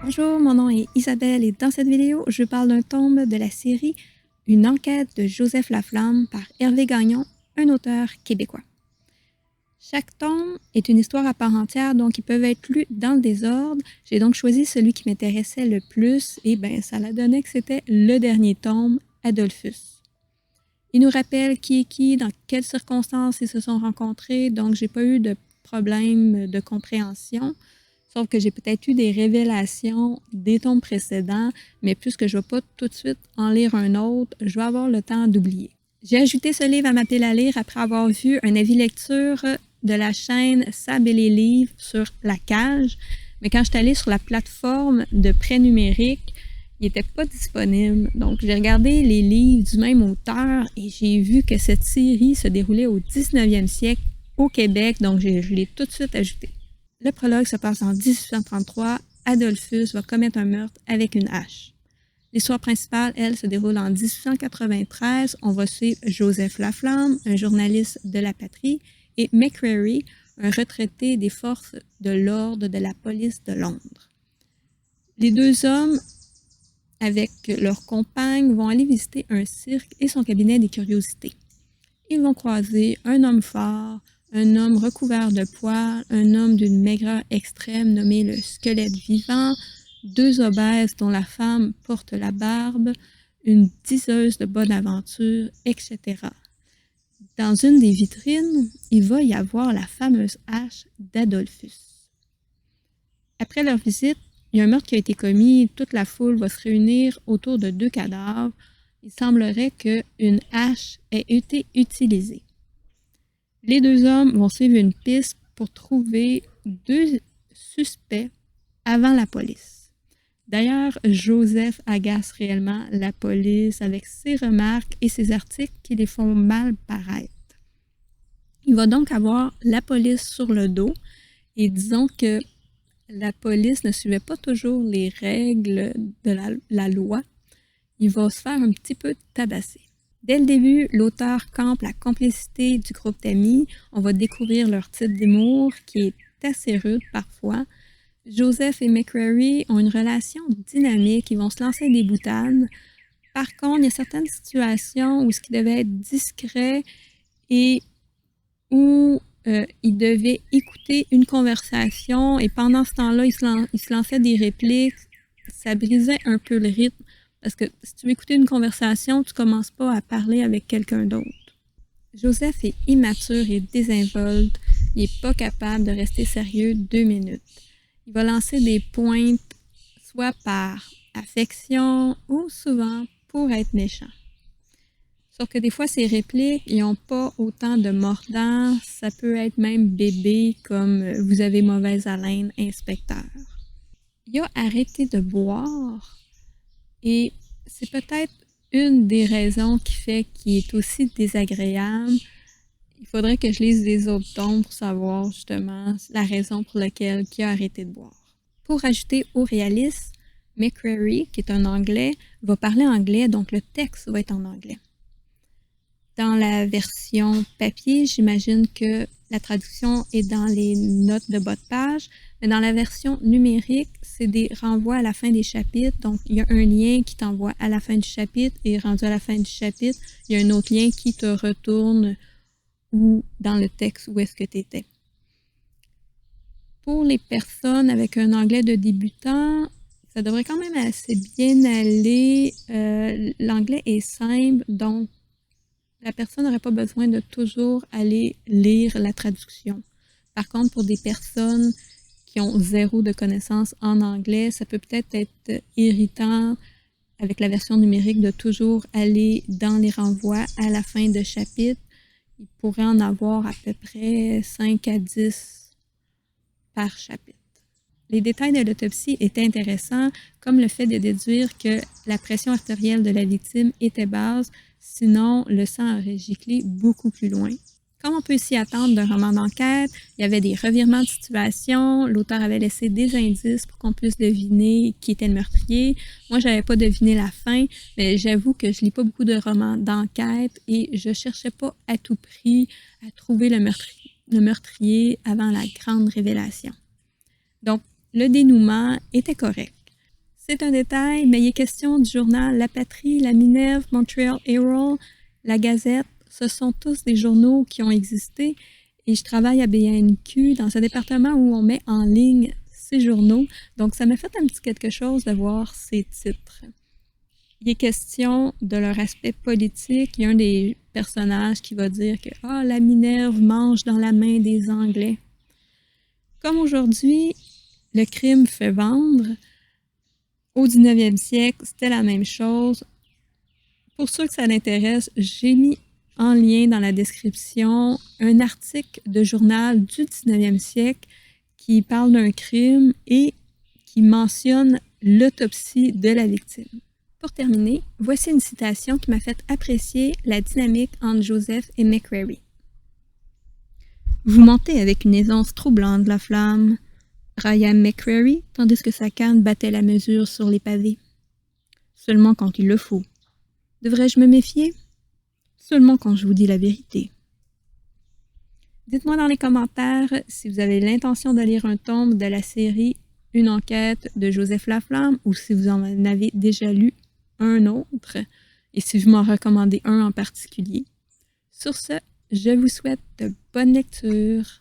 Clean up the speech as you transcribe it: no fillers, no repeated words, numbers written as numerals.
Bonjour, mon nom est Isabelle et dans cette vidéo, je parle d'un tome de la série Une enquête de Joseph Laflamme par Hervé Gagnon, un auteur québécois. Chaque tome est une histoire à part entière, donc ils peuvent être lus dans le désordre. J'ai donc choisi celui qui m'intéressait le plus et ça l'a donné que c'était le dernier tome, Adolphus. Il nous rappelle qui est qui, dans quelles circonstances ils se sont rencontrés, donc j'ai pas eu de problème de compréhension. Sauf que j'ai peut-être eu des révélations des tomes précédents, mais puisque je ne vais pas tout de suite en lire un autre, je vais avoir le temps d'oublier. J'ai ajouté ce livre à ma pile à lire après avoir vu un avis lecture de la chaîne Sab et les livres sur La Cage, mais quand je suis allée sur la plateforme de prêt numérique, il n'était pas disponible. Donc, j'ai regardé les livres du même auteur et j'ai vu que cette série se déroulait au 19e siècle au Québec, donc je l'ai tout de suite ajouté. Le prologue se passe en 1833. Adolphus va commettre un meurtre avec une hache. L'histoire principale, elle, se déroule en 1893. On va suivre Joseph Laflamme, un journaliste de la patrie, et McCreary, un retraité des forces de l'ordre de la police de Londres. Les deux hommes, avec leur compagne, vont aller visiter un cirque et son cabinet des curiosités. Ils vont croiser un homme fort, un homme recouvert de poils, un homme d'une maigreur extrême nommé le squelette vivant, deux obèses dont la femme porte la barbe, une diseuse de bonne aventure, etc. Dans une des vitrines, il va y avoir la fameuse hache d'Adolphus. Après leur visite, il y a un meurtre qui a été commis, toute la foule va se réunir autour de deux cadavres. Il semblerait qu'une hache ait été utilisée. Les deux hommes vont suivre une piste pour trouver deux suspects avant la police. D'ailleurs, Joseph agace réellement la police avec ses remarques et ses articles qui les font mal paraître. Il va donc avoir la police sur le dos et disons que la police ne suivait pas toujours les règles de la loi. Il va se faire un petit peu tabasser. Dès le début, l'auteur campe la complicité du groupe d'amis. On va découvrir leur type d'humour qui est assez rude parfois. Joseph et McCreary ont une relation dynamique. Ils vont se lancer des boutades. Par contre, il y a certaines situations où ce qui devait être discret et où ils devaient écouter une conversation et pendant ce temps-là, ils se lançaient des répliques. Ça brisait un peu le rythme. Parce que si tu veux écouter une conversation, tu ne commences pas à parler avec quelqu'un d'autre. Joseph est immature et désinvolte. Il n'est pas capable de rester sérieux 2 minutes. Il va lancer des pointes, soit par affection ou souvent pour être méchant. Sauf que des fois, ces répliques, ils n'ont pas autant de mordant. Ça peut être même bébé, comme « Vous avez mauvaise haleine, inspecteur ». Il a arrêté de boire. Et c'est peut-être une des raisons qui fait qu'il est aussi désagréable. Il faudrait que je lise les autres tomes pour savoir justement la raison pour laquelle il a arrêté de boire. Pour ajouter au réalisme, McCreary, qui est un Anglais, va parler anglais, donc le texte va être en anglais. Dans la version papier, j'imagine que la traduction est dans les notes de bas de page, mais dans la version numérique, c'est des renvois à la fin des chapitres. Donc, il y a un lien qui t'envoie à la fin du chapitre et rendu à la fin du chapitre, il y a un autre lien qui te retourne ou dans le texte où est-ce que tu étais. Pour les personnes avec un anglais de débutant, ça devrait quand même assez bien aller. L'anglais est simple, donc la personne n'aurait pas besoin de toujours aller lire la traduction. Par contre, pour des personnes qui ont zéro de connaissances en anglais, ça peut peut-être être irritant avec la version numérique de toujours aller dans les renvois à la fin de chapitre. Il pourrait en avoir à peu près 5 à 10 par chapitre. Les détails de l'autopsie étaient intéressants, comme le fait de déduire que la pression artérielle de la victime était basse, sinon le sang aurait giclé beaucoup plus loin. Comme on peut s'y attendre d'un roman d'enquête, il y avait des revirements de situation, l'auteur avait laissé des indices pour qu'on puisse deviner qui était le meurtrier. Moi, je n'avais pas deviné la fin, mais j'avoue que je lis pas beaucoup de romans d'enquête et je cherchais pas à tout prix à trouver le meurtrier avant la grande révélation. Donc, le dénouement était correct. C'est un détail, mais il est question du journal La Patrie, La Minerve, Montreal Herald, La Gazette. Ce sont tous des journaux qui ont existé et je travaille à BNQ dans un département où on met en ligne ces journaux. Donc, ça m'a fait un petit quelque chose de voir ces titres. Il est question de leur aspect politique. Il y a un des personnages qui va dire que la Minerve mange dans la main des Anglais. Comme aujourd'hui, le crime fait vendre. Au 19e siècle, c'était la même chose. Pour ceux que ça l'intéresse, j'ai mis en lien dans la description un article de journal du 19e siècle qui parle d'un crime et qui mentionne l'autopsie de la victime. Pour terminer, voici une citation qui m'a fait apprécier la dynamique entre Joseph et McCreary. Vous montez avec une aisance troublante la flamme, railla McCreary, tandis que sa canne battait la mesure sur les pavés. Seulement quand il le faut. Devrais-je me méfier? Seulement quand je vous dis la vérité. Dites-moi dans les commentaires si vous avez l'intention de lire un tome de la série Une enquête de Joseph Laflamme ou si vous en avez déjà lu un autre et si vous m'en recommandez un en particulier. Sur ce, je vous souhaite de bonnes lectures.